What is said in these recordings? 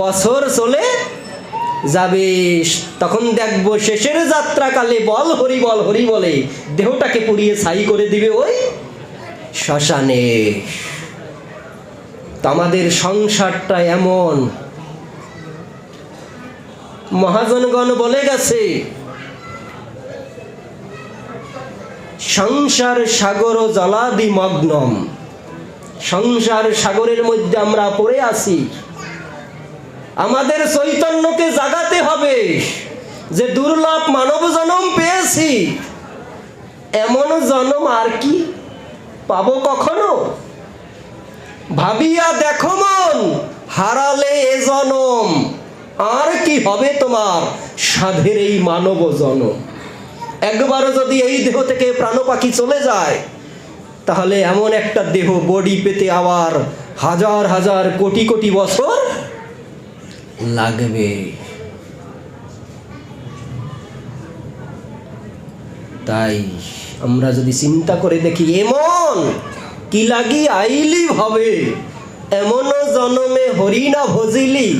বছর চলে যাবে, তখন দেখবো শেষের যাত্রাকালে বল হরি বল হরি বলে দেহটাকে পুড়িয়ে ছাই করে দিবে ওই শ্মশানে। তো আমাদের সংসারটা এমন, মহাজনগণ বলে গেছে সংসার সাগর জলাদিমগ্নম, সংসার সাগরের মধ্যে আমরা পড়ে আছি। আমাদের চৈতন্যকে জাগাতে হবে যে দুর্লভ মানব জন্ম পেয়েছি, এমন জন্ম আর কি পাবো কখনো? ভাবিয়া দেখো মন, হারালে এ জনম, আর কি হবে তোমার সাধের এই মানব জন্ম। একবারও যদি এই দেহ থেকে প্রাণ পাখি চলে যায়, তাহলে এমন একটা দেহ বডি পেতে আবার হাজার হাজার কোটি কোটি বছর লাগবে। তাই আমরা যদি চিন্তা করে দেখি, এমন কি লাগি আইলি ভাবে, এমন জনমে হরি না ভজিলি,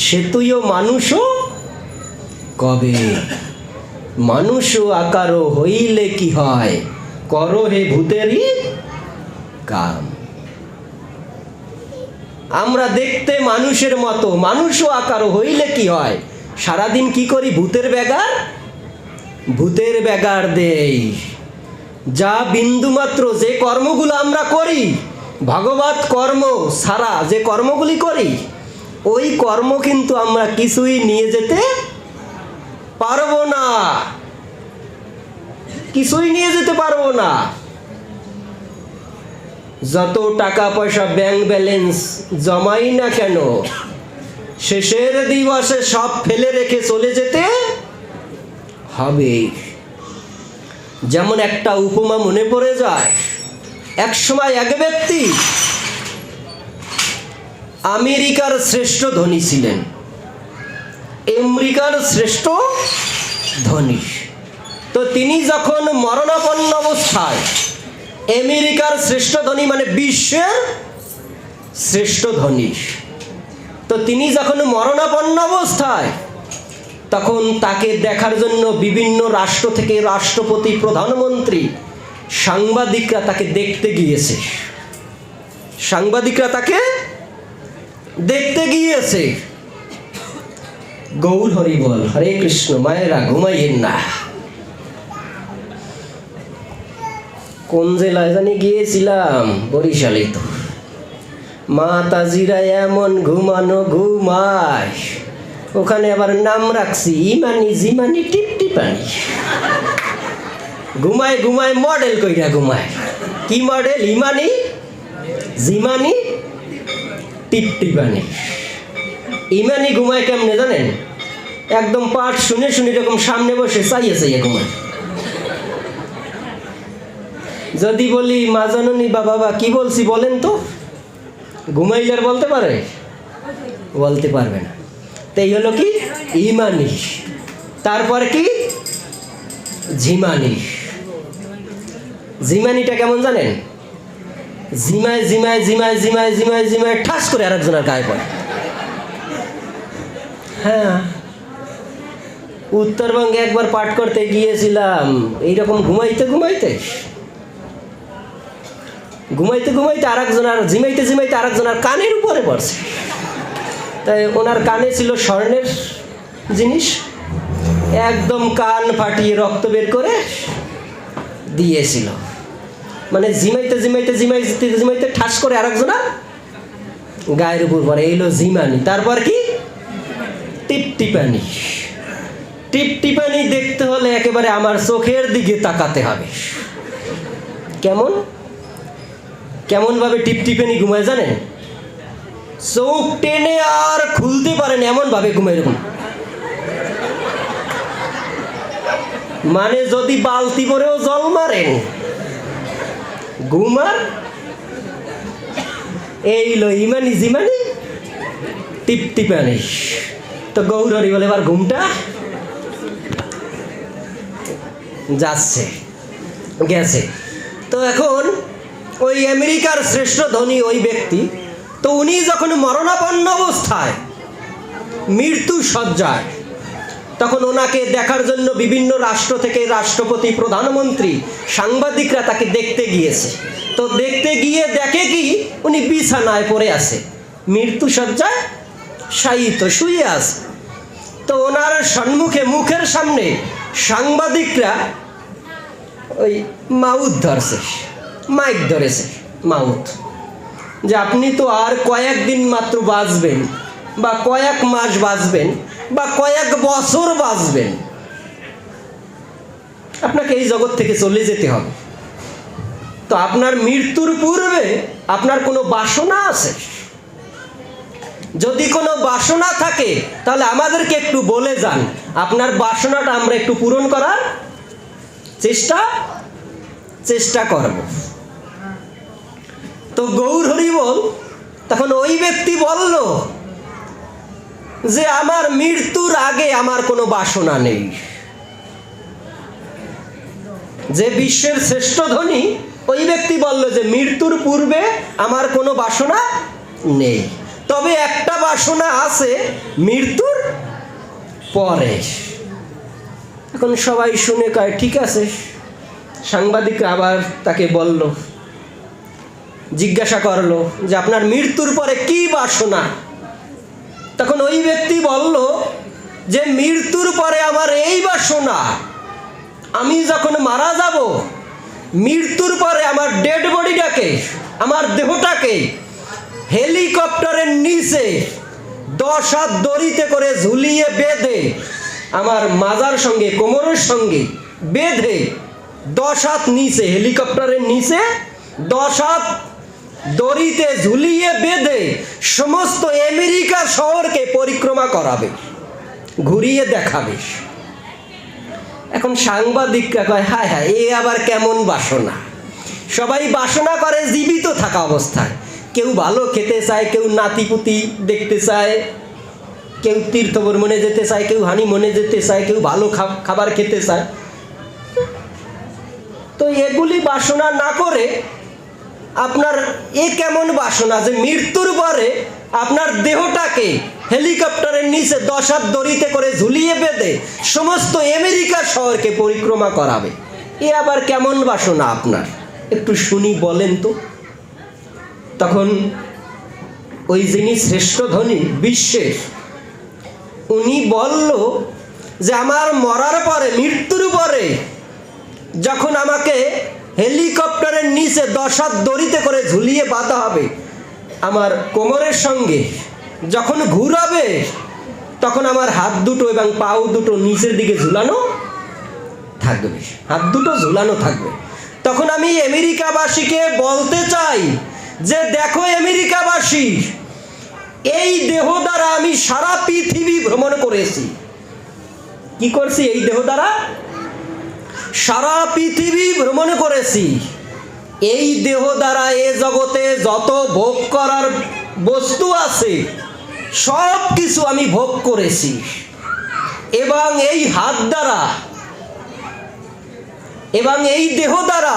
সে তুইও মানুষও কবে। মানুষ আকার হইলে কি হয়, করো হে ভূতেরই কাম। আমরা দেখতে মানুষের মতো, মানুষও আকার হইলে কি হয়, সারাদিন কি করি? ভূতের ব্যাগার দেই। যা বিন্দুমাত্র যে কর্মগুলো আমরা করি, ভগবত কর্ম ছাড়া যে কর্মগুলি করি, ওই কর্ম কিন্তু আমরা কিছুই নিয়ে যেতে পারবো না, কিছুই নিয়ে যেতে পারবো না। যত টাকা পয়সা ব্যাংক ব্যালেন্স জমাই না কেন, শেষের দিবসে সব ফেলে রেখে চলে যেতে হবে। যেমন একটা উপমা মনে পড়ে যায়, এক সময় এক ব্যক্তি আমেরিকার শ্রেষ্ঠ ধনী ছিলেন, আমেরিকার শ্রেষ্ঠ ধনী। তো তিনি যখন মরণাপন্ন অবস্থায়, আমেরিকার শ্রেষ্ঠ ধনী মানে বিশ্বের শ্রেষ্ঠ ধনী, তো তিনি যখন মরণাপন্ন অবস্থায়, তখন তাকে দেখার জন্য বিভিন্ন রাষ্ট্র থেকে রাষ্ট্রপতি, প্রধানমন্ত্রী, সাংবাদিকরা তাকে দেখতে গিয়েছে। সাংবাদিকরা তাকে দেখতে গিয়েছে। গৌর হরি বল, হরে কৃষ্ণ। মায়েরা ঘুমাইয়েন না। কোন জেলায় জানি গিয়েছিলাম, বরিশালে। তো মাতাজিরা এমন ঘুমানো ঘুমায়, ওখানে আবার নাম রাখছি ইমানি জিমানি টিপটিপানি। ঘুমায় ঘুমায় মডেল কইরা ঘুমায়। কি মডেল? ইমানি জিমানি টিপটিপানি। ইমানি ঘুমায় কেমনে জানেন? একদম পাঠ শুনে শুনে এরকম সামনে বসে চাইয়ে চাইয়ে ঘুমায়। যদি বলি মা জননী বা বাবা কি বলছি বলেন তো, ঘুমাইলে আর বলতে পারে? বলতে পারবে না। তাই হলো কি ইমানি। তারপরে কি ঝিমানি। ঝিমানিটা কেমন জানেন? জিমায় জিমায় জিমায় জিমায় জিমায় জিমায় ঠাস করে আরেকজনের গায়ে পড়ে। হ্যাঁ, উত্তরবঙ্গে একবার পাঠ করতে গিয়েছিলাম, এইরকম ঘুমাইতে ঘুমাইতে ঘুমাইতে ঘুমাইতে আরেকজনের জিমাইতে জিমাইতে আরেকজনের কানের উপরে পড়ছে। তাই ওনার কানে ছিল স্বর্ণের জিনিস, একদম কান ফাটিয়ে রক্ত বের করে দিয়েছিল। মানে জিমাইতে জিমাইতে জিমাইতে জিমাইতে ঠাস করে আরেকজনের গায়ের উপর পড়ে। এইলো জিমানি। তারপর কি টিপটিপানি। টিপটিপানি দেখতে হলে একেবারে আমার চোখের দিকে তাকাতে হবে। কেমন কেমন ভাবে টিপটিপানি ঘুমায় জানেন? চোখ টেনে আর খুলতে পারেন এমন ভাবে ঘুমায়। এরকম মানে যদি বালতি করেও জল মারেন ঘুমার। এইলো ইমানি জিমানি টিপটিপানি। তো গৌর হরি বলে এবার ঘুমটা যাচ্ছে, গেছে। তো এখন ওই আমেরিকার শ্রেষ্ঠ ধনী ওই ব্যক্তি, তো উনি যখন মরণাপন্ন অবস্থায় মৃত্যু সজ্জায়। তখন ওনাকে দেখার জন্য বিভিন্ন রাষ্ট্র থেকে রাষ্ট্রপতি, প্রধানমন্ত্রী, সাংবাদিকরা তাকে দেখতে গিয়েছে। তো দেখতে গিয়ে দেখে কি উনি বিছানায় পড়ে আছে, মৃত্যু সজ্জায় শায়িত শুয়ে আছে। তো ওনার সম্মুখে, মুখের সামনে সাংবাদিকরা ওই মাউথ ধরছে, মাইক ধরেছে, মাউথ, যে আপনি তো আর কয়েকদিন মাত্র বাঁচবেন, বা কয়েক মাস বাঁচবেন, বা কয়েক বছর বাঁচবেন, আপনাকে এই জগৎ থেকে চলে যেতে হবে। তো আপনার মৃত্যুর পূর্বে আপনার কোনো বাসনা আছে? যদি কোনো বাসনা থাকে তাহলে আমাদেরকে একটু বলে যান, আপনার বাসনাটা আমরা একটু পূরণ করার চেষ্টা করব। তো গৌর হরি বল, তখন ওই ব্যক্তি বলল যে আমার মৃত্যুর আগে আমার কোনো বাসনা নেই। যে বিশ্বের শ্রেষ্ঠ ধনী ওই ব্যক্তি বলল যে মৃত্যুর পূর্বে আমার কোনো বাসনা নেই, তবে একটা বাসনা আছে মৃত্যুর পরে। এখন সবাই শুনে কয় ঠিক আছে। সাংবাদিক আবার তাকে বলল, জিজ্ঞাসা করলো যে আপনার মৃত্যুর পরে কি বাসনা? তখন ওই ব্যক্তি বলল যে মৃত্যুর পরে আমার এই বাসনা, আমি যখন মারা যাব, মৃত্যুর পরে আমার ডেড বডিটাকে, আমার দেহটাকে হেলিকপ্টারের নিচে 10 হাত দড়িতে করে ঝুলিয়ে বেঁধে, আমার মাজার সঙ্গে, কোমরের সঙ্গে বেঁধে 10 হাত নিচে, হেলিকপ্টারের নিচে 10 হাত দড়িতে ঝুলিয়ে বেঁধে সমস্ত আমেরিকা শহরকে পরিক্রমা করাবে, ঘুরিয়ে দেখাবে। এখন সাংবাদিকরা কয় হায় হায়, এ আবার কেমন বাসনা? সবাই বাসনা করে জীবিত থাকা অবস্থায়। কেউ ভালো খেতে চায়, কেউ নাতিপুতি দেখতে চায়, কেউ তীর্থ ভ্রমণে যেতে চায়, কেউ হানিমুনে যেতে চায়, কেউ ভালো খাবার খেতে চায়। তো এগুলি বাসনা না করে আপনার এ কেমন বাসনা যে মৃত্যুর পরে আপনার দেহটাকে হেলিকপ্টারের নিচে 10 হাত দড়িতে করে ঝুলিয়ে বেঁধে সমস্ত আমেরিকা শহরকে পরিক্রমা করাবে? এ আবার কেমন বাসনা আপনার? একটু শুনি, বলেন তো। তখন ওই যিনি শ্রেষ্ঠ ধনী বিশ্বের, উনি বলল যে আমার মরার পরে, মৃত্যুর পরে যখন আমাকে হেলিকপ্টারের নিচে 10 হাত দড়িতে করে ঝুলিয়ে বাঁধা হবে, আমার কোমরের সঙ্গে যখন ঘুরাবে, তখন আমার হাত দুটো এবং পাও দুটো নিচের দিকে ঝুলানো থাকবে, হাত দুটো ঝুলানো থাকবে। তখন আমি আমেরিকাবাসীকে বলতে চাই যে দেখো আমেরিকাবাসী, এই দেহ দ্বারা আমি সারা পৃথিবী ভ্রমণ করেছি। কি করছি? এই দেহ দ্বারা সারা পৃথিবী ভ্রমণ করেছি। এই দেহ দ্বারা এ জগতে যত ভোগ করার বস্তু আছে সব কিছু আমি ভোগ করেছি, এবং এই হাত দ্বারা এবং এই দেহ দ্বারা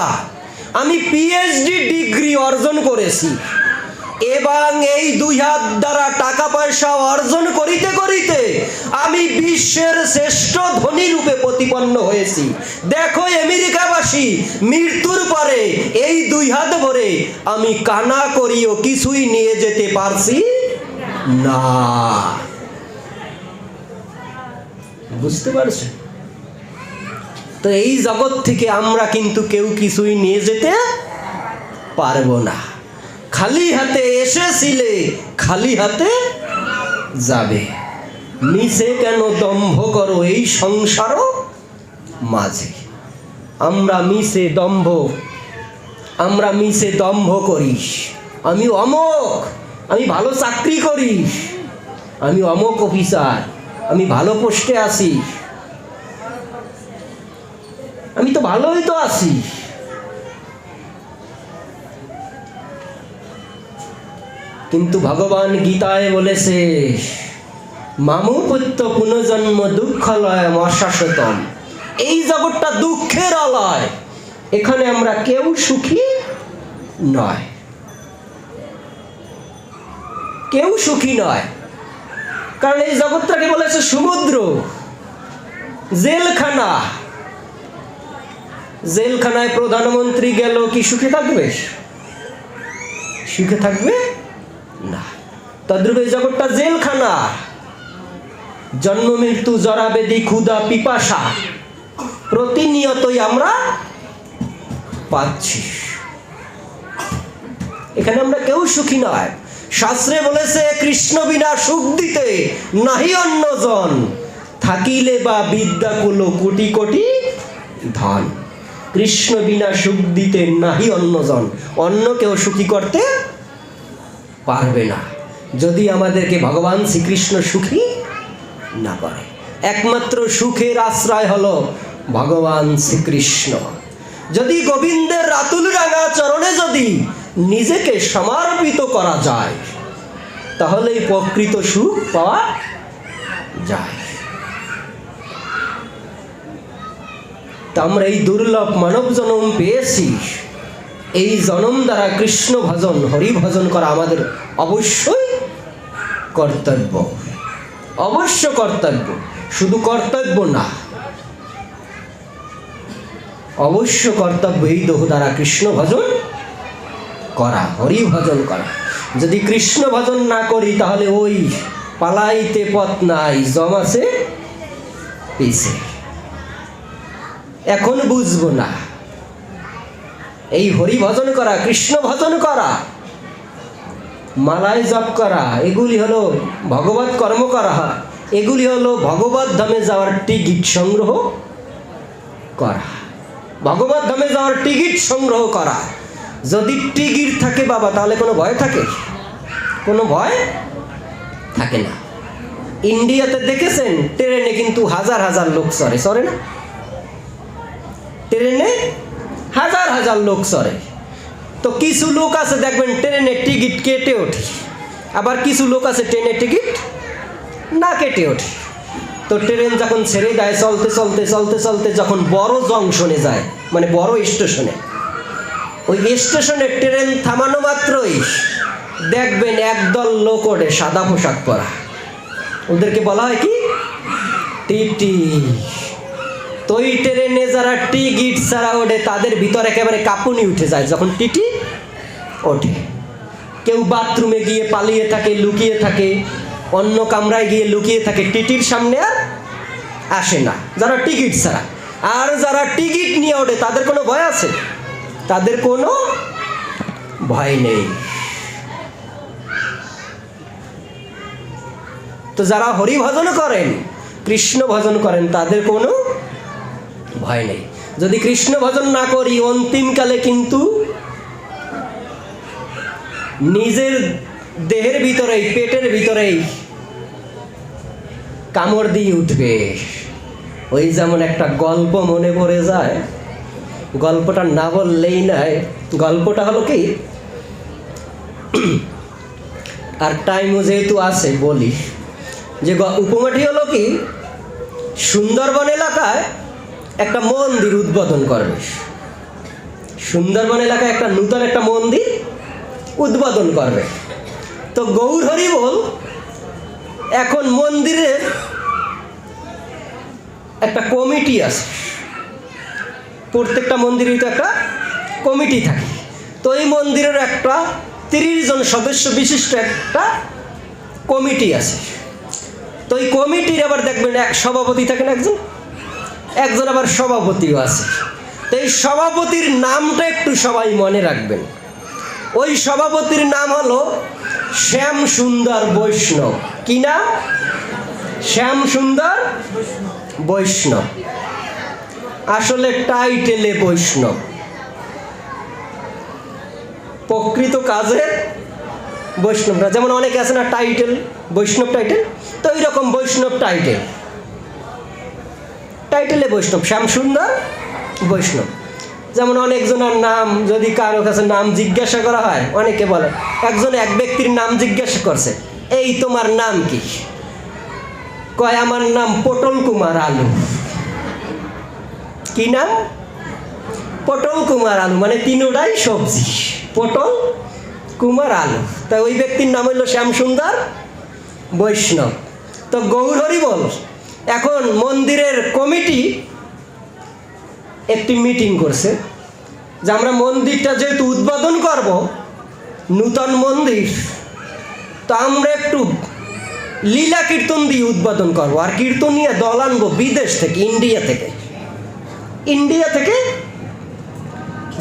আমি পিএইচডি ডিগ্রি অর্জন করেছি, এবং এই 2 হাত দ্বারা টাকা পয়সা অর্জন করিতে করিতে আমি বিশ্বের শ্রেষ্ঠ ধনী রূপে প্রতিপন্ন হয়েছি। দেখো আমেরিকাবাসী, মৃত্যুর পরে এই 2 হাত ভরে আমি কানা করিও কিছুই নিয়ে যেতে পারছি না। বুঝতে পারছো? তো এই জগৎ থেকে আমরা কিন্তু কেউ কিছুই নিয়ে যেতে পারবো না। খালি হাতে এসেছিলে, খালি হাতে যাবে। নিচে কেন দম্ভ করো এই সংসার মাঝে? আমরা মিছে দম্ভ করি, আমি অমক, আমি ভালো চাকরি করি, আমি অমক অফিসার, আমি ভালো পোস্টে আছি, আমি তো ভালোই তো আছি। কিন্তু ভগবান গীতায় বলেছে, মামু পুত্র পুনর্জন্ম দুঃখলয় অশাশ্বতম। এই জগৎটা দুঃখের অলয়, এখানে আমরা কেউ সুখী নয়, কেউ সুখী নয়। কারণ এই জগৎটাকে বলেছে সমুদ্র, জেলখানা। জেলখানায় প্রধানমন্ত্রী গেল কি সুখে থাকবে? সুখে থাকবে না। তদ্রূপ এই জগৎটা জেলখানা। জন্ম মৃত্যু জরা ব্যাধি ক্ষুধা পিপাসা প্রতিনিয়তই আমরা পাচ্ছি। এখানে আমরা কেউ সুখী নয়। শাস্ত্রে বলেছে কৃষ্ণ বিনা সুখ দিতে নাহি অন্যজন, থাকিলে বা বিদ্যাকুল কোটি কোটি ধন। কৃষ্ণ বিনা সুখ দিতে নাহি অন্যজন, অন্য কেউ সুখী করতে পারবে না যদি আমাদেরকে ভগবান শ্রীকৃষ্ণ সুখী না করে। একমাত্র সুখের আশ্রয় হলো ভগবান শ্রীকৃষ্ণ। যদি গোবিন্দের রাতুল রাঙা চরণে যদি নিজেকে সমর্পিত করা যায়, তাহলেই প্রকৃত সুখ পাওয়া যায়। তা আমরা এই দুর্লভ মানব জন্ম পেয়েছি, এই জন্ম দ্বারা কৃষ্ণ ভজন হরি ভজন করা আমাদের অবশ্যই কর্তব্য। অবশ্য কর্তব্য, শুধু কর্তব্য না, অবশ্য কর্তব্য এই দেহ দ্বারা কৃষ্ণ ভজন করা, হরি ভজন করা। যদি কৃষ্ণ ভজন না করি তাহলে ওই পালাইতে পথ নাই, জমাছে পিছে। এখন বুঝবো না এই হরি ভজন করা, কৃষ্ণ ভজন করা, মালায় জপ করা, এগুলি হলো ভগবত কর্ম করা। এগুলি হলো ভগবত ধামে যাওয়ার টিকিট সংগ্রহ করা। ভগবত ধামে যাওয়ার টিকিট সংগ্রহ করা। যদি টিকিট থাকে বাবা, তাহলে কোনো ভয় থাকে? কোনো ভয় থাকে না। ইন্ডিয়াতে দেখেছেন ট্রেনে কিন্তু হাজার হাজার লোক চড়ে না? ট্রেনে হাজার হাজার লোক চড়ে। তো কিছু লোক আছে দেখবেন ট্রেনের টিকিট কেটে ওঠে, আবার কিছু লোক আছে ট্রেনের টিকিট না কেটে ওঠে। তো ট্রেন যখন ছেড়ে দেয়, চলতে চলতে চলতে চলতে যখন বড় জংশনে যায়, মানে বড় স্টেশনে, ওই স্টেশনে ট্রেন থামানো মাত্রই দেখবেন একদল লোক ওঠে সাদা পোশাক পরা। ওদেরকে বলা হয় কি? টিটি। তো ওই ট্রেনে যারা টিকিট ছাড়া ওঠে তাদের ভিতরে একেবারে কাঁপুনি উঠে যায় যখন টিটি ওঠে। কেউ বাথরুমে গিয়ে পালিয়ে থাকে, লুকিয়ে থাকে, অন্য কামরায় গিয়ে লুকিয়ে থাকে, টিটির সামনে আর আসে না যারা টিকিট ছাড়া। আর যারা টিকিট নিয়ে ওঠে তাদের কোনো ভয় আছে? তাদের কোনো ভয় নেই। তো যারা হরি ভজন করেন, কৃষ্ণ ভজন করেন, তাদের কোনো ভয় নেই। যদি কৃষ্ণ ভজন না করি, অন্তিমকালে কিন্তু নিজের দেহের ভিতরেই, পেটের ভিতরেই কামড় দিয়ে উঠবে। ওই যেমন একটা গল্প মনে পড়ে যায়, গল্পটা না বললেই নয়। গল্পটা হলো কি, আর টাইমও যেহেতু আছে বলি, যে উপমাটি হলো কি, সুন্দরবন এলাকায় একটা মন্দির উদ্বোধন করবে। সুন্দরবন এলাকায় একটা নূতন একটা মন্দির উদ্বোধন করবে। তো গৌর হরি বল এখন মন্দিরের একটা কমিটি আছে, প্রত্যেকটা মন্দিরেই তো একটা কমিটি থাকে। তো এই মন্দিরের একটা 30 জন সদস্য বিশিষ্ট একটা কমিটি আছে। তো এই কমিটির আবার দেখবেন এক সভাপতি থাকেন, একজন আবার সভাপতিও আছে। তো এই সভাপতির নামটা একটু সবাই মনে রাখবেন। ওই সভাপতির নাম হলো শ্যাম সুন্দর বৈষ্ণব। কি নাম? শ্যাম সুন্দর বৈষ্ণব। আসলে টাইটেলে বৈষ্ণব, প্রকৃত কাজে বৈষ্ণবরা। যেমন অনেকে আছে না টাইটেল, বৈষ্ণব টাইটেল, তো এইরকম বৈষ্ণব টাইটেল, টাইটেলে বৈষ্ণব, শ্যাম সুন্দর বৈষ্ণব। যেমন অনেকজনের নাম যদি কারো কাছে নাম জিজ্ঞাসা করা হয়, অনেকে বলে, একজন এক ব্যক্তির নাম জিজ্ঞাসা করছে, এই তোমার নাম কি? কয় আমার নাম পটল কুমার আলু। কি নাম? পটল কুমার আলু, মানে তিনটাই সবজি, পটল কুমার আলু। তাই ওই ব্যক্তির নাম হইল শ্যাম সুন্দর বৈষ্ণব। তো গৌর হরি বল, এখন মন্দিরের কমিটি একটি মিটিং করছে যে আমরা মন্দিরটা যেহেতু উদ্বোধন করব, নূতন মন্দির, তো আমরা একটু লীলা কীর্তন দিয়ে উদ্বোধন করবো, আর কীর্তনীয় দল আনবো বিদেশ থেকে, ইন্ডিয়া থেকে।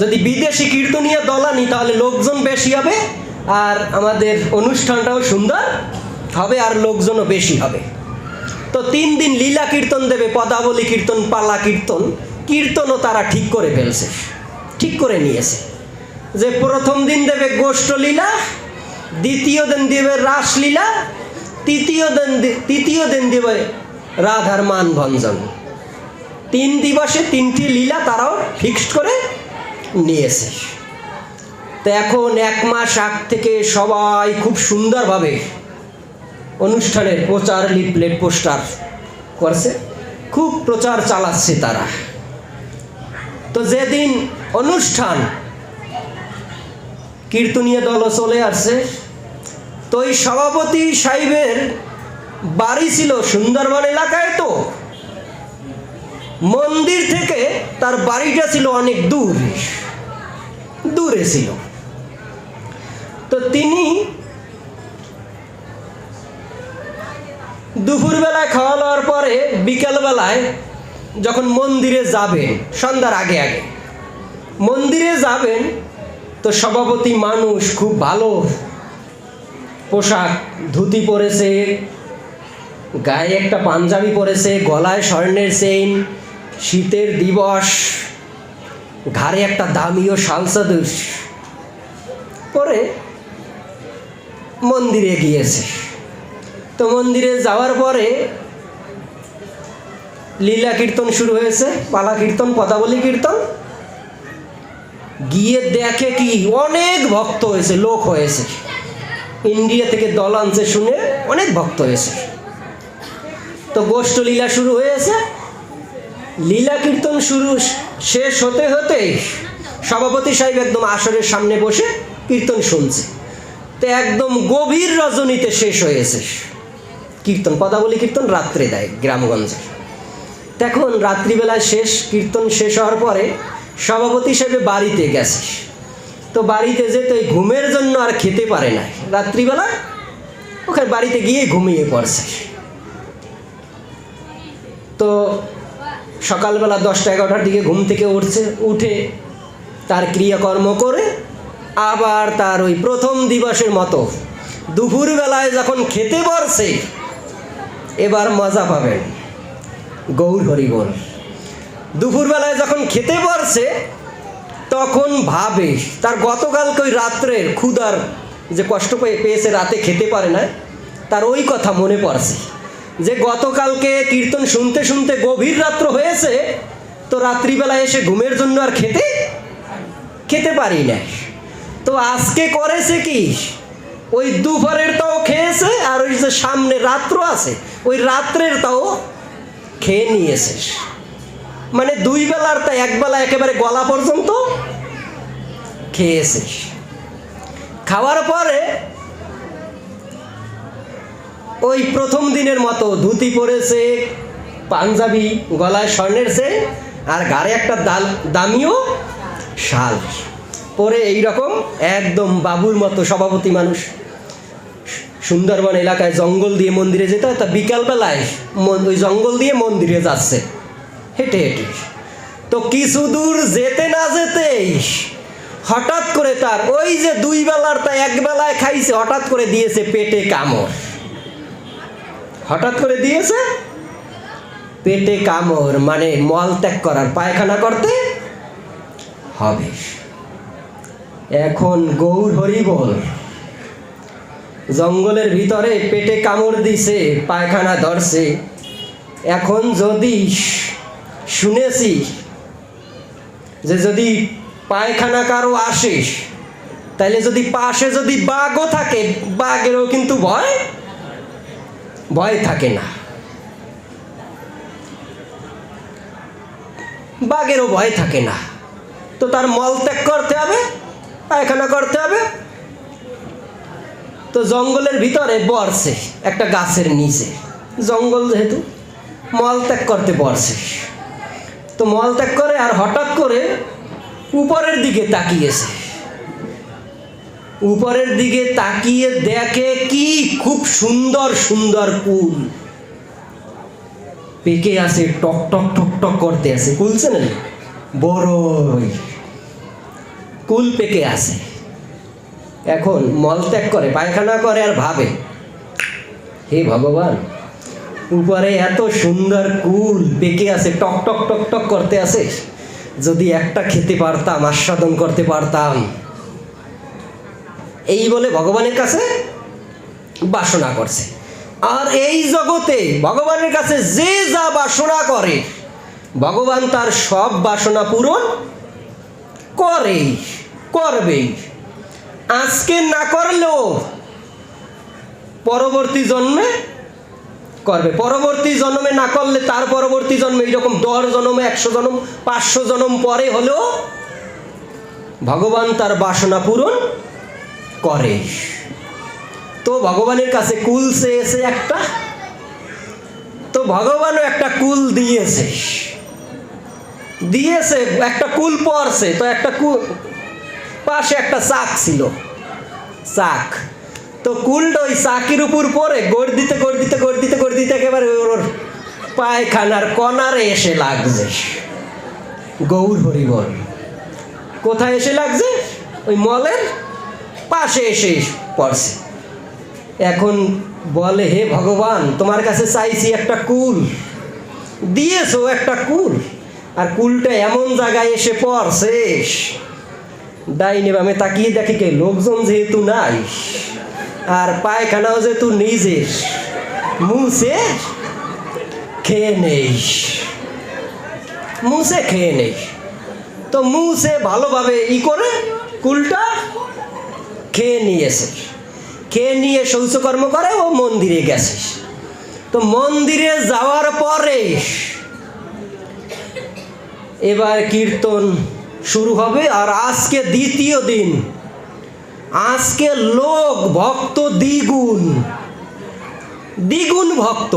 যদি বিদেশি কীর্তনীয় দল আনি তাহলে লোকজন বেশি হবে, আর আমাদের অনুষ্ঠানটাও সুন্দর হবে, আর লোকজনও বেশি হবে। তো 3 দিন লীলা কীর্তন দেবে, পদাবলী কীর্তন, পালা কীর্তন। কীর্তনও তারা ঠিক করে ফেলছে, ঠিক করে নিয়েছে যে প্রথম দিন দেবে গোষ্ঠলীলা, দ্বিতীয় দিন দেবে রাসলীলা, তৃতীয় দিন দেবে রাধার মান ভঞ্জন। 3 দিবসে 3টি লীলা তারাও ফিক্সড করে নিয়েছে। তো এখন 1 মাস আগ থেকে সবাই খুব সুন্দরভাবে অনুষ্ঠানের প্রচার, লিফলেট, পোস্টার করছে, খুব প্রচার চালাচ্ছে তারা। তো যেদিন অনুষ্ঠান, কীর্তনীয় দলও চলে আসছে। তো ওই সভাপতি সাহেবের বাড়ি ছিল সুন্দরবন এলাকায়, তো মন্দির থেকে তার বাড়িটা ছিল অনেক দূরে ছিল। তো তিনি দুপুরবেলায় খাওয়া দাওয়ার পরে বিকেলবেলায় যখন মন্দিরে যাবেন, সন্ধ্যার আগে মন্দিরে যাবেন, তো সভাপতি মানুষ, খুব ভালো পোশাক, ধুতি পরেছে, গায়ে একটা পাঞ্জাবি পরেছে, গলায় স্বর্ণের চেইন, শীতের দিবস, ঘাড়ে একটা দামিও শালসাদুস পরে মন্দিরে গিয়েছে। তো মন্দিরে যাওয়ার পরে লীলা কীর্তন শুরু হয়েছে, পালা কীর্তন, পদাবলী কীর্তন। গিয়ে দেখে কি অনেক ভক্ত হয়েছে, লোক হয়েছে, ইন্ডিয়া থেকে দল আনছে শুনে অনেক ভক্ত হয়েছে। তো গোষ্ঠ লীলা শুরু হয়েছে। লীলা কীর্তন শেষ হতে সভাপতি সাহেব একদম আসরের সামনে বসে কীর্তন শুনছে। তো একদম গভীর রজনীতে শেষ হয়েছে কীর্তন, পদাবলী কীর্তন রাত্রে দেয় গ্রামগঞ্জে। তখন রাত্রিবেলায় কীর্তন শেষ হওয়ার পরে সভাপতি সাহেব বাড়িতে গেছে। তো বাড়িতে যেতে ঘুমের জন্য আর খেতে পারে না, রাত্রিবেলা ওখানে বাড়িতে গিয়ে ঘুমিয়ে পড়ছে। তো সকালবেলা 10টা-11টার দিকে ঘুম থেকে উঠে তার ক্রিয়াকর্ম করে আবার তার ওই প্রথম দিবসের মতো দুপুরবেলায় যখন খেতে বসে, এবার মজা পাবেন, গৌর হরি বল। দুপুরবেলায় যখন খেতে বসে তখন ভাবে তার গতকালকে ওই রাত্রের ক্ষুধার যে কষ্ট পেয়েছে, রাতে খেতে পারে না, তার ওই কথা মনে পড়ছে যে গতকালকে কীর্তন শুনতে শুনতে গভীর রাত্র হয়েছে, তো রাত্রিবেলায় এসে ঘুমের জন্য আর খেতে পারি না। তো আজকে করেছে কি, ওই দুপুরের তাও খেয়েছে, আর ওই যে সামনে রাত্র আছে ওই রাত্রের তাও খেয়ে নিয়েছে। মানে 2 বেলার তা 1 বেলা একেবারে গলা পর্যন্ত খেয়েছে। খাওয়ার পরে ওই প্রথম দিনের মতো ধুতি পরেছে, পাঞ্জাবি, গলায় স্বর্ণের চেইন, আর ঘাড়ে একটা দামিও শাল পরে এইরকম একদম বাবুর মতো সভাপতি মানুষ। সুন্দরবন এলাকায় জঙ্গল দিয়ে মন্দিরে যেতে হয়, তা বিকালবেলায় ওই জঙ্গল দিয়ে মন্দিরে যাচ্ছে হেঁটে হেঁটে। তো কিছু দূর যেতে না যেতেই হঠাৎ করে তার ওই যে 2 বেলার তা 1 বেলায় খাইছে, হঠাৎ করে দিয়েছে পেটে কামড়। হঠাৎ করে দিয়েছে পেটে কামড়, মানে মল ত্যাগ করার, পায়খানা করতে হবে। এখন গৌর হরি বল, জঙ্গলের ভিতরে পেটে কামড় দিছে, পায়খানা ধরছে। এখন যদি শুনেছি যে যদি পায়খানা কারো আসে, তাহলে যদি পাশে যদি বাঘও থাকে, বাঘেরও কিন্তু ভয় থাকে না, বাঘেরও ভয় থাকে না। তো তার মল ত্যাগ করতে হবে, পায়খানা করতে হবে। তো জঙ্গলের ভিতরে বসছে একটা গাছের নিচে, জঙ্গল যেহেতু, মল ত্যাগ করতে পারছে। তো মল ত্যাগ করে আর হঠাৎ করে উপরের দিকে তাকিয়েছে। উপরের দিকে তাকিয়ে দেখে কি খুব সুন্দর সুন্দর কুল পেকে আছে, টক টক টক টক করতে আছে। কুলছে না, বড়ই কুল পেকে আছে। এখন মল ত্যাগ করে, পায়খানা করে আর ভাবে, হে ভগবান, উপরে এত সুন্দর কুল পেকে আছে, টক টক টক টক করতে আছে, যদি একটা খেতে পারতাম, আস্বাদন করতে পারতাম। এই বলে ভগবানের কাছে বাসনা করছে। আর এই জগতে ভগবানের কাছে যে যা বাসনা করে, ভগবান তার সব বাসনা পূরণ করেই, করবেই। আজকে না করলেও পরবর্তী জন্মে করবে। পরবর্তী জন্মে না করলে তার পরবর্তী জন্মে, এইরকম 10 জন্ম, 100 জন্ম, 500 জন্ম পরে হলেও ভগবান তার বাসনা পূরণ করে। তো ভগবানের কাছে কুল চেয়েছে একটা, তো ভগবানও একটা কুল দিয়েছে। একটা কুল পড়ছে, তো একটা কুল পাশে একটা চাক ছিল, চাক। তো কুলটা ওই চাকির উপর পরে গড়দিতে গড়দিতে গড়দিতে গড়দিতে একেবারে ওর পায়খানার কনারে এসে লাগছে। গৌর হরি বল। কোথায় এসে লাগছে? ওই মলের পাশে এসে পড়ছে। এখন বলে, হে ভগবান, তোমার কাছে চাইছি একটা কুল, দিয়েছো একটা কুল, আর কুলটা এমন জায়গায় এসে পড়ছে, ডাইনে বামে তাকিয়ে দেখি কে লোকজন যেহেতু নাই, আর পায়খানাও যেহেতু নিজের, মুছে খেয়ে নেই, মুছে খেয়ে নেই। তো মুছে ভালোভাবে করে কুলটা খেয়ে নিয়েছে। খেয়ে নিয়ে শৌচকর্ম করে ও মন্দিরে গেছে। তো মন্দিরে যাওয়ার পরে এবার কীর্তন শুরু হবে। আর আজকে দ্বিতীয় দিন, আজকে লোক ভক্ত দ্বিগুণ, দ্বিগুণ ভক্ত।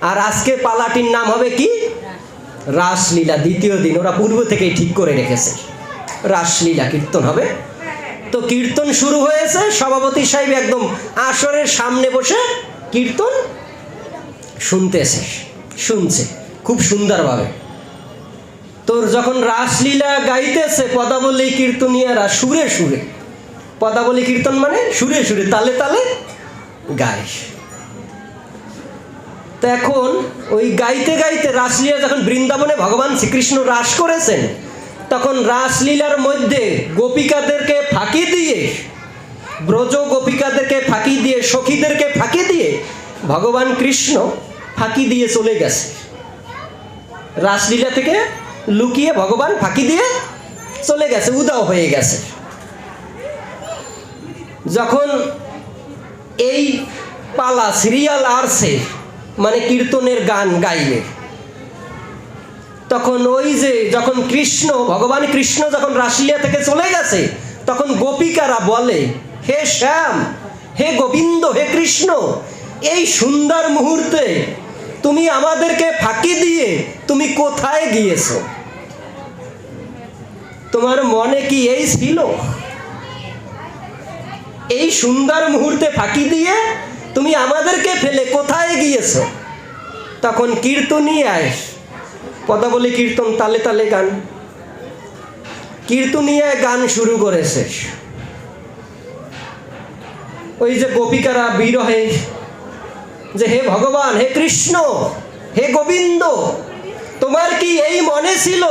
আর আজকে পালাটির নাম হবে কি? রাসলীলা। দ্বিতীয় দিন ওরা পূর্ব থেকেই ঠিক করে রেখেছে, রাসলীলা কীর্তন হবে। তো কীর্তন শুরু হয়েছে, সভাপতি সাহেব একদম আসরের সামনে বসে কীর্তন শুনছে খুব সুন্দরভাবে। তোর যখন রাসলীলা গাইতেছে, পদাবলী কীর্তনীয়রা সুরে সুরে, পদাবলী কীর্তন মানে সুরে সুরে, তালে তালে গায়। তো এখন ওই গাইতে গাইতে রাসলীলা, যখন বৃন্দাবনে ভগবান শ্রীকৃষ্ণ রাস করেছেন, তখন রাসলীলার মধ্যে গোপিকাদেরকে ফাঁকি দিয়ে, ব্রজ গোপিকাদেরকে ফাঁকি দিয়ে, সখীদেরকে ফাঁকি দিয়ে ভগবান কৃষ্ণ ফাঁকি দিয়ে চলে গেছে। রাসলীলা থেকে লুকিয়ে ভগবান ফাঁকি দিয়ে চলে গেছে, উধাও হয়ে গেছে। যখন এই পালা সিরিয়াল আসছে, মানে কীর্তনের গান গাইবে, তখন ওই যে যখন কৃষ্ণ, ভগবান কৃষ্ণ যখন রাসলীলা থেকে চলে গেছে, তখন গোপিকারা বলে, হে শ্যাম, হে গোবিন্দ, হে কৃষ্ণ, এই সুন্দর মুহূর্তে তুমি আমাদেরকে ফাঁকি দিয়ে তুমি কোথায় গিয়েছো? তোমার মনে কি এই ছিল? এই সুন্দর মুহূর্তে ফাঁকি দিয়ে তুমি আমাদেরকে ফেলে কোথায় গিয়েছো? তখন কীর্তনীয়ায়, পদাবলী কীর্তন, তালে তালে গান, কীর্তনীয়ায় গান শুরু করেছে। ওই যে গোপিকারা বিরহে, যে হে ভগবান, হে কৃষ্ণ, হে গোবিন্দ, তোমার কি এই মনে ছিল?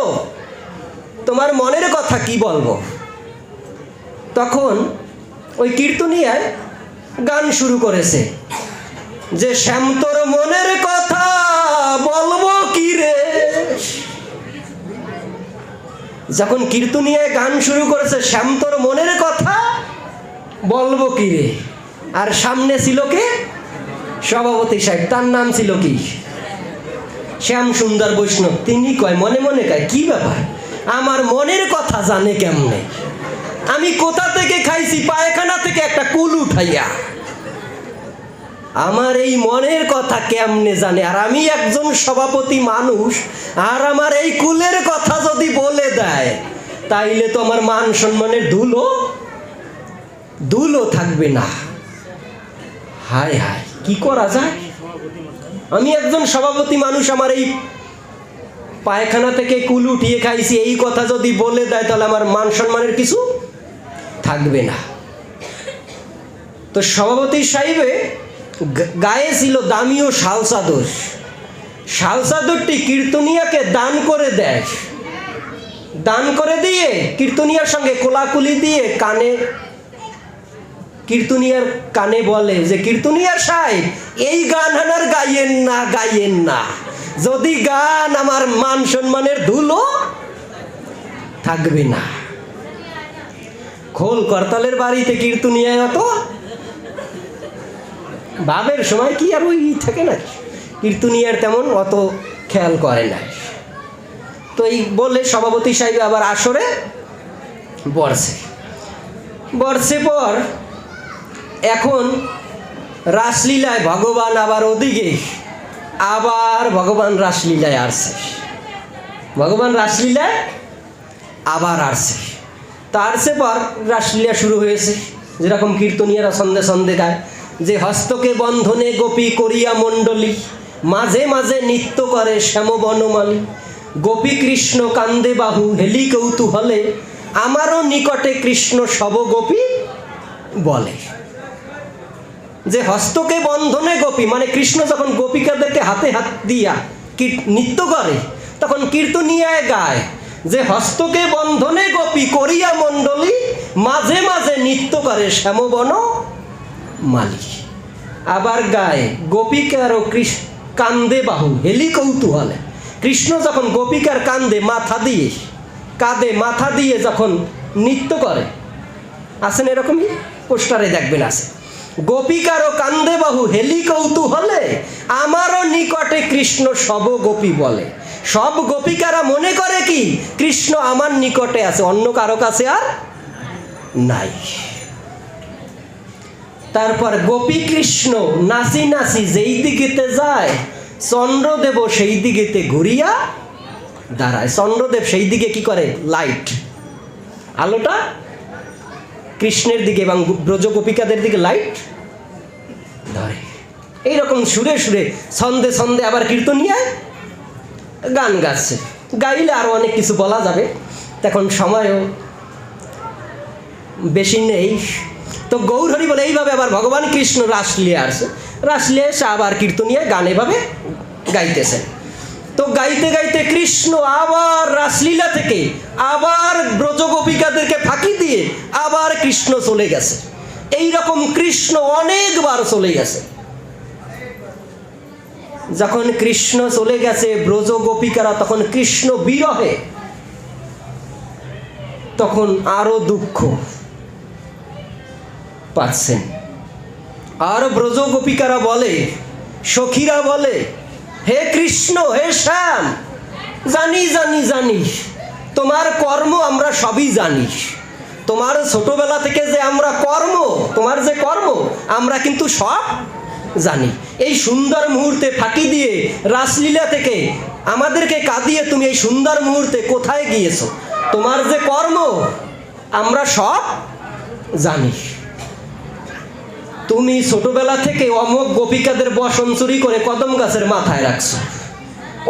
তোমার মনের কথা কি বলবো? তখন ওই কীর্তনীয়ায় গান শুরু করেছে, যে শ্যাম তোর মনের কথা বলবো কি রে। যখন কীর্তনীয়ায় গান শুরু করেছে, শ্যাম তোর মনের কথা বলবো কি রে, আর সামনে ছিল কে? সভাপতি সাহেব। তার নাম ছিল কি? শ্যাম সুন্দর বৈষ্ণব। তিনি কয়, মনে মনে কয়, কি ব্যাপার, আমার মনের কথা জানে কেমনে? আমি কোথা থেকে খাইছি? পায়খানা থেকে একটা কুল উঠাইয়া। আমার এই মনের কথা কেমনে জানে? আর আমি একজন সভাপতি মানুষ, আর আমার এই কুলের কথা যদি বলে দেয়, তাইলে তো আমার মান সম্মানের ধুলো থাকবে না। হায় হায়, কি করা যায়? আমি একজন সভাপতি মানুষ, আমার এই পায়খানা থেকে কুল উঠিয়ে খাইছি, এই কথা যদি বলে দেয়, তাহলে আমার মান সম্মানের কিছু থাকবে না। তো সভাপতি সাহেবে গায়ে ছিল দামিও শাল চাদর। শাল চাদরটি কীর্তনিয়াকে দান করে দেয়। দান করে দিয়ে কীর্তনিয়ার সঙ্গে কোলাকুলি দিয়ে কীর্তনিয়ার কানে বলে যে, কীর্তনিয়ার সাহেব, এই গান হানার গাইয়েন না। যদি গান, আমার মান সম্মানের ধুলো থাকবে না। খোল করতালের বাড়িতে কীর্তনিয়ায় অত ভাবের সময় কি আর ওই থাকে না, কীর্তনিয়ার তেমন অত খেয়াল করে না। তো এই বলে সভাপতি সাহেব আবার আসরে বর্ষে পর এখন রাসলীলায় ভগবান আবার ওদিকে আবার ভগবান রাসলীলায় আসছে। ভগবান রাসলীলায় আবার আসছে। তারসে পর রাসলীলা শুরু হয়েছে, যেরকম কীর্তনিয়ারা সন্ধে সন্ধে গায় যে, হস্তকে বন্ধনে গোপী করিয়া মণ্ডলী, মাঝে মাঝে নৃত্য করে শ্যাম বনমালী, গোপী কৃষ্ণ কান্দে বাহু হেলি কৌতূহলে, আমারও নিকটে কৃষ্ণ সব গোপী বলে। যে হস্তকে বন্ধনে গোপী, মানে কৃষ্ণ যখন গোপিকাদেরকে হাতে হাত দিয়া নৃত্য করে, তখন কীর্তনিয়ায় গায় যে, হস্তকে বন্ধনে গোপী করিয়া মণ্ডলী, মাঝে মাঝে নৃত্য করে শ্যামবন মালী। আবার গায় গোপিকার ও কান্দে বাহু হেলি কৌতূহলে। কৃষ্ণ যখন গোপিকার কাঁধে মাথা দিয়ে যখন নৃত্য করে, আছেন এরকমই পোস্টারে দেখবেন আছে, গোপিকার ও কান্দে বাহু হেলি কৌতূহলে, আমারও নিকটে কৃষ্ণ সব গোপী বলে। সব গোপিকারা মনে করে কি, কৃষ্ণ আমার নিকটে আছে, অন্য কারো কাছে আর নাই। তারপর গোপী কৃষ্ণ নাচি নাচি যেই দিকেতে যায়, চন্দ্রদেব সেই দিকেতে ঘুরিয়া দাঁড়ায়। চন্দ্রদেব সেই দিকে কি করে, লাইট আলোটা কৃষ্ণের দিকে এবং ব্রজ গোপিকাদের দিকে লাইট ধরে। এইরকম সুরে সুরে ছন্দে ছন্দে আবার কীর্তনিয়ায় গান গাচ্ছে। গাইলে আরো অনেক কিছু বলা যাবে, তখন সময়ও বেশি নেই। তো গৌর হরি বলে এইভাবে আবার ভগবান কৃষ্ণ রাসলীলায় আসছে। রাসলীলায় এসে আবার কীর্তনিয়ায় গান এভাবে গাইতেছেন। তো গাইতে গাইতে কৃষ্ণ আবার রাসলীলা থেকে আবার ব্রজগোপিকাদেরকে ফাঁকি দিয়ে আবার কৃষ্ণ চলে গেছে। এইরকম কৃষ্ণ অনেকবার চলে গেছে। যখন কৃষ্ণ চলে গেছে, ব্রজগোপিকারা তখন কৃষ্ণ বিরহে তখন আরো দুঃখ পাচ্ছেন। আর ব্রজগোপিকারা বলে, সখীরা বলে, হে কৃষ্ণ, হে শ্যাম, জানি তোমার কর্ম আমরা সবই জানি। তোমার ছোটবেলা থেকে যে আমরা তোমার যে কর্ম আমরা কিন্তু সব জানি। এই সুন্দর মুহূর্তে ফাঁকি দিয়ে রাসলীলা থেকে আমাদেরকে কাঁদিয়ে তুমি এই সুন্দর মুহূর্তে কোথায় গিয়েছো? তোমার যে কর্ম আমরা সব জানি। তুমি ছোটবেলা থেকে অমক গোপিকাদের বসন চুরি করে কদম গাছের মাথায় রাখছো,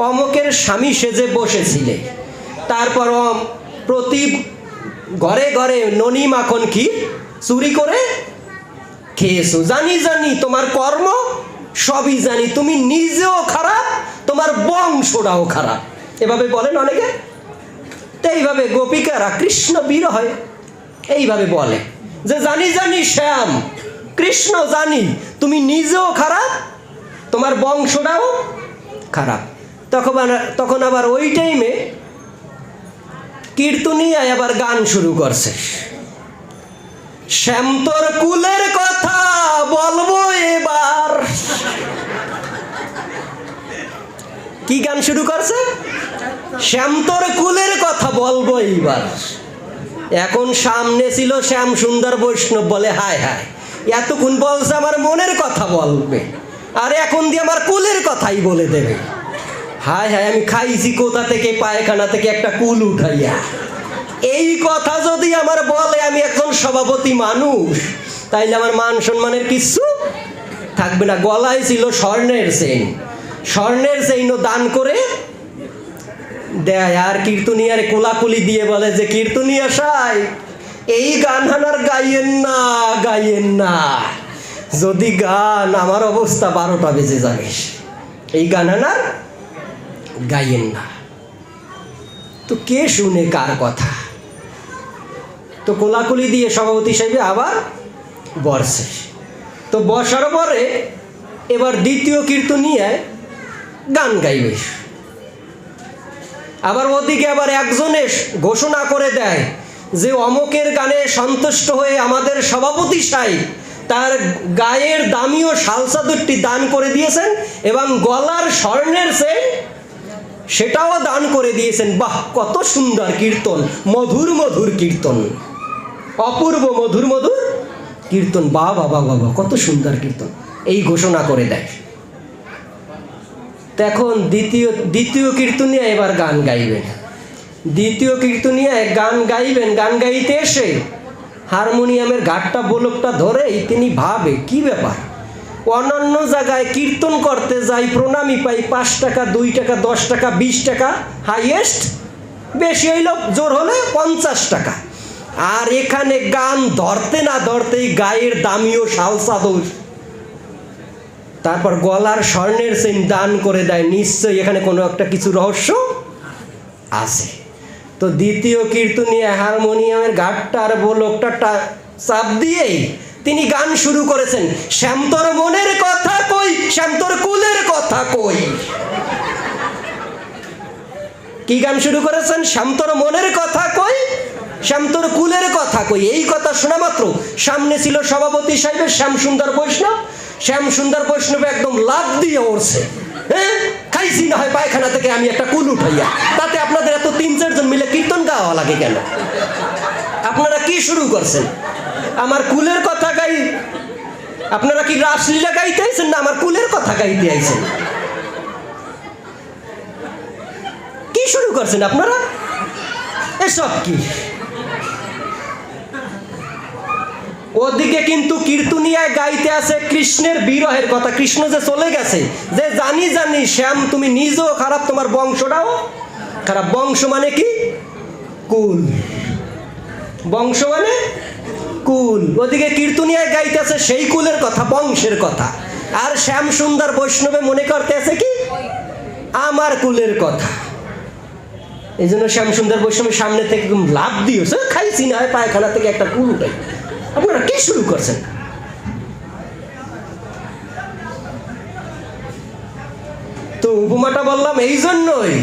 অমকের স্বামী সেজে বসেছিলে, তারপর প্রতি ঘরে ঘরে ননি মাখন কি চুরি করে খেয়েছো। জানি তোমার কর্ম সবই জানি, তুমি নিজেও খারাপ, তোমার বংশটাও খারাপ, এভাবে বলেন অনেকে। তো এইভাবে গোপিকারা কৃষ্ণ বিরহে এইভাবে বলে যে, জানি শ্যাম, কৃষ্ণ জানি তুমি নিজেও খারাপ, তোমার বংশটাও খারাপ। তখন আবার ওই টাইমে কীর্তনিয়ায় আবার গান শুরু করছে। শ্যাম তোর কুলের কথা বলবো এবার। কি গান শুরু করছে? শ্যাম তোর কুলের কথা বলবো এইবার। এখন সামনে ছিল শ্যাম সুন্দর বৈষ্ণব, বলে হায় হায়, এতক্ষণ বলছে আমার মনের কথা বলবে, আর এখন দিয়ে আমার কুলের কথাই বলে দেবে। হায় হায়, আমি খাইছি কোথা থেকে, পায়খানা থেকে একটা কুল উঠাইয়া। এই কথা যদি আমার বলে আমি একজন সভাপতি মানুষ, তাইলে আমার মান সম্মানের কিছু থাকবে না। গলায় ছিল স্বর্ণের চেইন, স্বর্ণের চেইনও দান করে দেয়। আর কীর্তনিয়ার কোলাকুলি দিয়ে বলে যে, কীর্তনিয়া সাহেব, এই গান হানার গাইয়েন না, গাইয়েন না। যদি গান, আমার অবস্থা 12টা বেজে যাবে। এই গান হানার গাইয়েন না। তো কে শুনে কার কথা? তো কোলাকুলি দিয়ে সভাপতি সাহেব আবার বসে। তো বসার পরে এবার দ্বিতীয় কীর্তনিয়ায় গান গাইবে। আবার ওদিকে আবার একজনে ঘোষণা করে দেয় যে অমুকের গানে সন্তুষ্ট হয়ে আমাদের সভাপতি সাহেব তার গায়ের দামিও শালচাদরটি দান করে দিয়েছেন এবং গলার স্বর্ণের চেইন সেটাও দান করে দিয়েছেন। বাহ, কত সুন্দর কীর্তন, মধুর মধুর কীর্তন, অপূর্ব মধুর মধুর কীর্তন। বাহ বাবা বাবা, কত সুন্দর কীর্তন, এই ঘোষণা করে দেয়। তখন দ্বিতীয় কীর্তনিয়া এবার গান গাইবেন। দ্বিতীয় কীর্তনিয়ায় গান গাইবেন। গান গাইতে এসে হারমোনিয়ামের ঘাটটা বোলকটা ধরেই তিনি ভাবে, কি ব্যাপার, অন্যান্য জায়গায় কীর্তন করতে যাই, প্রণামী পাই 5 টাকা, 2 টাকা, 10 টাকা, 20 টাকা, হাইয়েস্ট বেশি হইল জোর হলে 50 টাকা। আর এখানে গান ধরতে না ধরতেই গায়ের দামিও শালচাদর, তারপর গলার স্বর্ণের চেইন দান করে দেয়। নিশ্চয়ই এখানে কোনো একটা কিছু রহস্য আছে। তো দ্বিতীয় কীর্তনিয়া হারমোনিয়ামের ঘাটটা আর বোলকটা চাপ দিয়েই তিনি গান শুরু করেছেন। শ্যাম তোর মনের কথা কই, শ্যাম তোর কুলের কথা কই। কি গান শুরু করেছেন? শ্যাম তোর মনের কথা কই, শ্যাম তোর কুলের কথা কই। এই কথা শোনা মাত্র সামনে ছিল সভাপতি সাহেবের শ্যাম সুন্দর বৈষ্ণব। শ্যাম সুন্দর বৈষ্ণব একদম লাফ দিয়ে উঠছে। হ্যাঁ, খাইছি না হয় পায়খানা থেকে আমি একটা কুল উঠাইয়া, তাতে আপনাদের এত 3-4 জন মিলে কীর্তন গাওয়া লাগে কেন? আপনারা কি শুরু করছেন? আমার কুলের কথা গাই, আপনারা কি রাসলীলা গাইতে আইছেন না আমার কুলের কথা গাইতে আইছেন? কি শুরু করছেন আপনারা? এসব কি? ওদিকে কিন্তু কীর্তনিয়ায় গাইতে আছে কৃষ্ণের বিরহের কথা। কৃষ্ণ যে চলে গেছে, যে জানি জানি শ্যাম তুমি নিজেও খারাপ, তোমার বংশটাও খারাপ। বংশ মানে কি? কুল। বংশ মানে কুল। ওদিকে কীর্তনিয়ায় গাইতে আছে সেই কুলের কথা, বংশের কথা। আর শ্যাম সুন্দর বৈষ্ণবে মনে করতে আছে কি? আমার কুলের কথা। এই জন্য শ্যাম সুন্দর বৈষ্ণবের সামনে থেকে লাভ দিয়েছে, খাইছি না হয় পায়খানা থেকে একটা কুল উঠাই। আপনারা কি শুরু করছেন? তো উপমাটা বললাম এই জন্যই,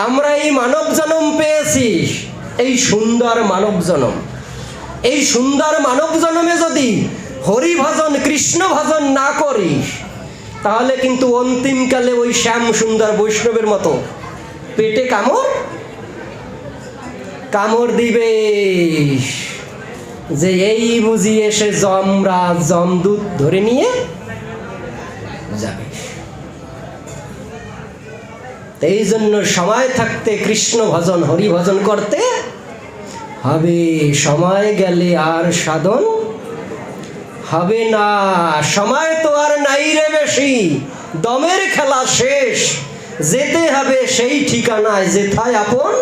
আমরা এই মানব জন্ম পেয়েছি, এই সুন্দর মানব জন্ম। এই সুন্দর মানব জন্মে যদি হরি ভজন, কৃষ্ণ ভজন না করি, তাহলে কিন্তু অন্তিমকালে ওই শ্যাম সুন্দর বৈষ্ণবের মতো পেটে কামড় দিবে যে এই বুঝি এসে যমরাজ যমদূত ধরে নিয়ে যাবে। এই জন্য সময় থাকতে কৃষ্ণ ভজন, হরি ভজন করতে হবে। সময় গেলে আর সাধন হবে না। সময় তো আর নাই রে বেশি, দমের খেলা শেষ। যেতে হবে সেই ঠিকানায় যেথায় আপন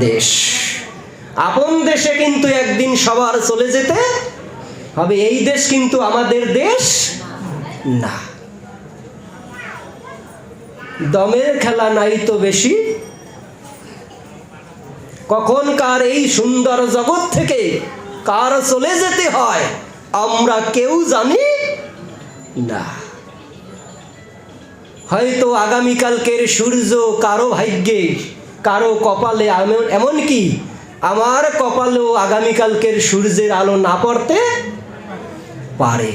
দেশ। আপন দেশে কিন্তু একদিন সবার চলে যেতে হবে। এই দেশ কিন্তু আমাদের দেশ না। দমের খেলা নাই তো বেশি, কখন কার এই সুন্দর জগৎ থেকে কার চলে যেতে হয় আমরা কেউ জানি না। হয়তো আগামীকালকের সূর্য কারো ভাগ্যে, কারো কপালে, এমনকি আমার কপালেও আগামীকালকের সূর্যের আলো না পড়তে পারে।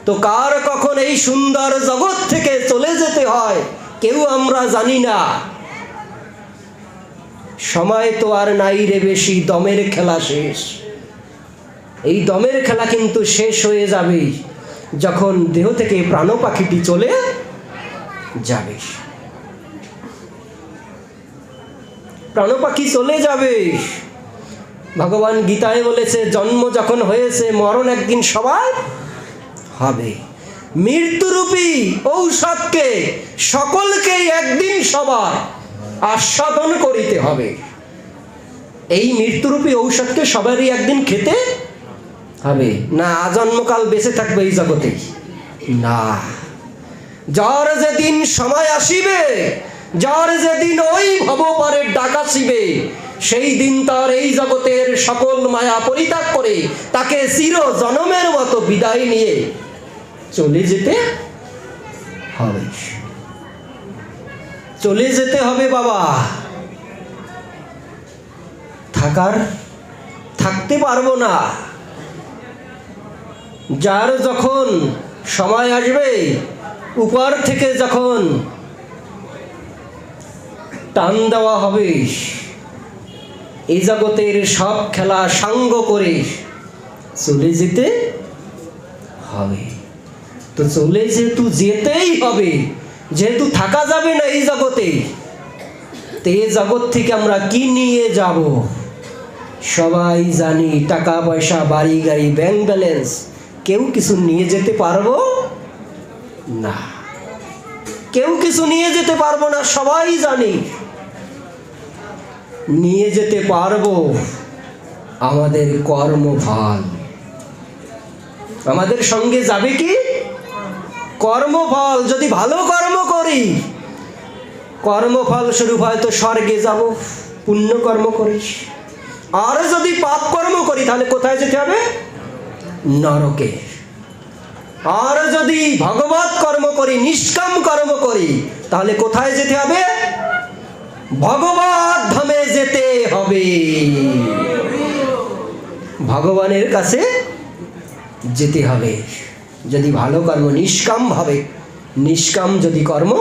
তো কার কখন এই সুন্দর জগৎ থেকে চলে যেতে হয় কেউ আমরা জানি না। সময় তো আর নাই রে বেশি, দমের খেলা শেষ। এই দমের খেলা কিন্তু শেষ হয়ে যাবে যখন দেহ থেকে প্রাণ পাখিটি চলে যাবে। প্রাণ পাখি চলে যাবে। ভগবান গীতায় বলেছে, জন্ম যখন হয়েছে মরণ একদিন সবার হবে। মৃত্যুরূপী ঔষধকে সকলকেই একদিন সবার আস্বাদন করিতে হবে। এই মৃত্যুরূপী ঔষধকে সবারই একদিন খেতে হবে। না আজন্মকাল বেঁচে থাকবে এই জগতে, না। যার যেদিন সময় আসিবে, যার যেদিন ওই ভবপারের ডাক আসিবে, সেই দিন তার এই জগতের সকল মায়া পরিত্যাগ করে তাকে চির জনমের মতো বিদায় নিয়ে চলে যেতে হবে। চলে যেতে হবে বাবা। থাকতে পারবো না। যার যখন সময় আসবে, উপর থেকে যখন টান দেওয়া হবে, এই জগতের সব খেলা সাঙ্গ করে চলে যেতে হবে। তো চলে যেতেই হবে, যেহেতু থাকা যাবে না এই জগতে, তো এই জগৎ থেকে আমরা কি নিয়ে যাব? সবাই জানি টাকা পয়সা, বাড়ি গাড়ি, ব্যাংক ব্যালেন্স। কেউ কিছু নিয়ে যেতে পারবো না, কেউ কিছু নিয়ে যেতে পারবো না। সবাই জানি নিয়ে যেতে পারবো আমাদের কর্মফল। আমাদের সঙ্গে যাবে কি? কর্মফল। যদি ভালো কর্ম করি, কর্মফল স্বরূপ হয়তো স্বর্গে যাব, পুণ্য কর্ম করি। আর যদি পাপ কর্ম করি তাহলে কোথায় যেতে হবে? নরকে। আর যদি ভগবৎ কর্ম করি, নিষ্কাম কর্ম করি, তাহলে কোথায় যেতে হবে? ভগবৎ ধামে যেতে হবে, ভগবানের কাছে যেতে হবে। যদি ভালো কর্ম, নিষ্কাম ভাবে, নিষ্কাম যদি কর্ম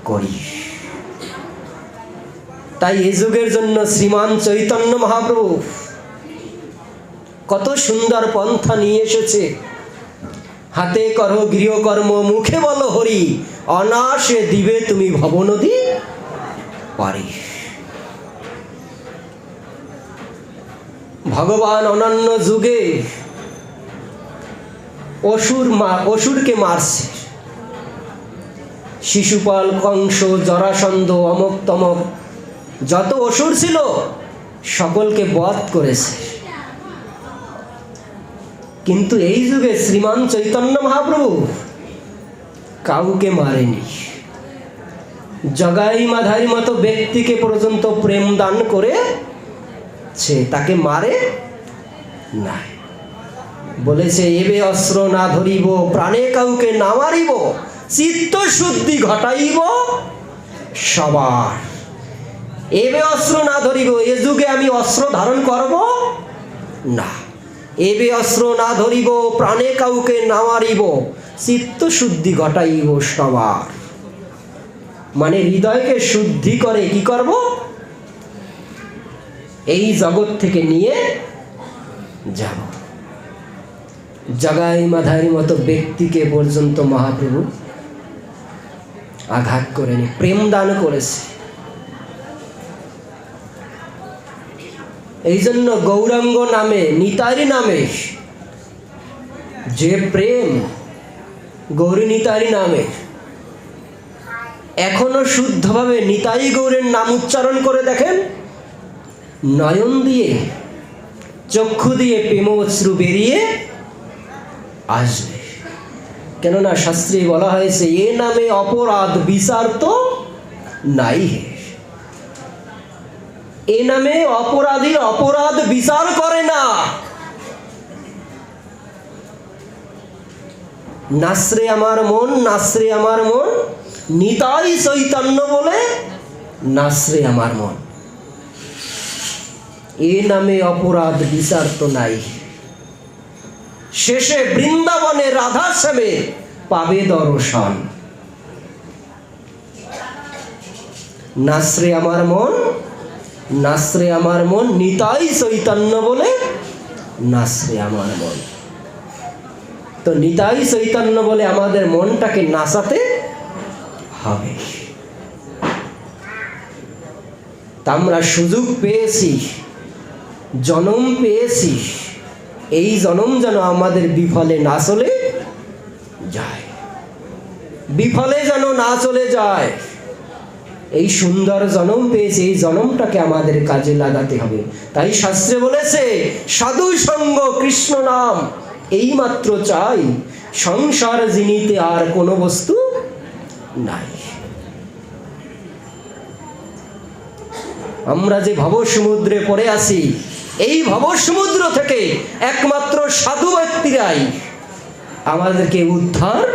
করি। তাই এই যুগের জন্য শ্রীমান চৈতন্য মহাপ্রভু কত সুন্দর পন্থা নিয়ে এসেছে। হাতে করো গৃহকর্ম, মুখে বলো হরি, অনায়াসে দিবে তুমি ভবনদী পারি। ভগবান অনন্য যুগে অসুরকে মারছে। শিশুপাল, কংস, জরাসন্ধ, অমক তমক যত অসুর ছিল সকলকে বধ করেছে। কিন্তু এই যুগে শ্রীমান চৈতন্য মহাপ্রভু কাউকে মারেনি। জগাই মাধারী মতো ব্যক্তিকে পর্যন্ত প্রেম দান করেছে, তাকে মারে নাই। বলেছে, এবে অস্ত্র না ধরিব, প্রাণে কাউকে না মারিব, চিত্ত শুদ্ধি ঘটাইব সবার। এবে অস্ত্র না ধরিব, এ যুগে আমি অস্ত্র ধারণ করব না। এবে অস্ত্র না ধরিব, প্রাণে কাউকে না মারিব, চিত্ত শুদ্ধি ঘটাইব সবার। মানে হৃদয়কে শুদ্ধি করে কি করব? এই জগৎ থেকে নিয়ে যাব। জগাই মাধারী মতো ব্যক্তিকে পর্যন্ত মহাপ্রভু আঘাত করেনি, প্রেম দান করেছে। এই জন্য গৌরাঙ্গ নামে, নিতারি নামে যে প্রেম, গৌরী নিতারি নামে এখনো শুদ্ধভাবে নিতাই গৌরের নাম উচ্চারণ করে দেখেন, নয়ন দিয়ে, চক্ষু দিয়ে প্রেমশ্রু বেরিয়ে আসবে। কেননা শাস্ত্রে বলা হয়েছে, এ নামে অপরাধ বিচার তো নাই হে। এ নামে অপরাধী অপরাধ বিচার করে না। নাচরে আমার মন, নাচরে আমার মন, নিতাই চৈতন্য বলে নাচরে আমার মন। এ নামে অপরাধ বিচার তো নাই। শেষে বৃন্দাবনে রাধা শ্যামে পাবে দর্শন। নাচরে আমার মন, নাচরে আমার মন, নিতাই চৈতন্য বলে নাচবে আমার মন। তো নিতাই চৈতন্য বলে আমাদের মনটাকে নাচাতে হবে। তা আমরা সুযোগ পেয়েছি, জন্ম পেয়েছি, এই জন্ম যেন আমাদের বিফলে না চলে যায়, বিফলে যেন না চলে যায়। এই সুন্দর জন্ম পেয়েছে, এই জন্মটাকে আমাদের কাজে লাগাতে হবে। তাই শাস্ত্রে বলেছে, সাধু সঙ্গ কৃষ্ণ নাম এই মাত্র চাই, সংসার জিনিতে আর কোনো বস্তু নাই। আমরা যে ভবসমুদ্রে পড়ে আছি, এই ভবসমুদ্র থেকে একমাত্র সাধু ব্যক্তিরাই আমাদেরকে উদ্ধার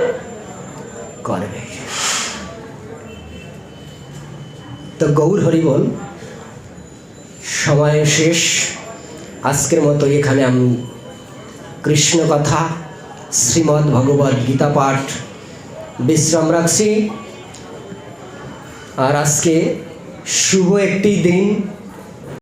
করবে। তো গৌর হরি বল, সময় শেষ। আজকের মতো এখানে আমি কৃষ্ণ কথা, শ্রীমদ্ ভগবদ্ গীতা পাঠ বিশ্রাম রাখছি। আর আজকে শুভ একটি দিন।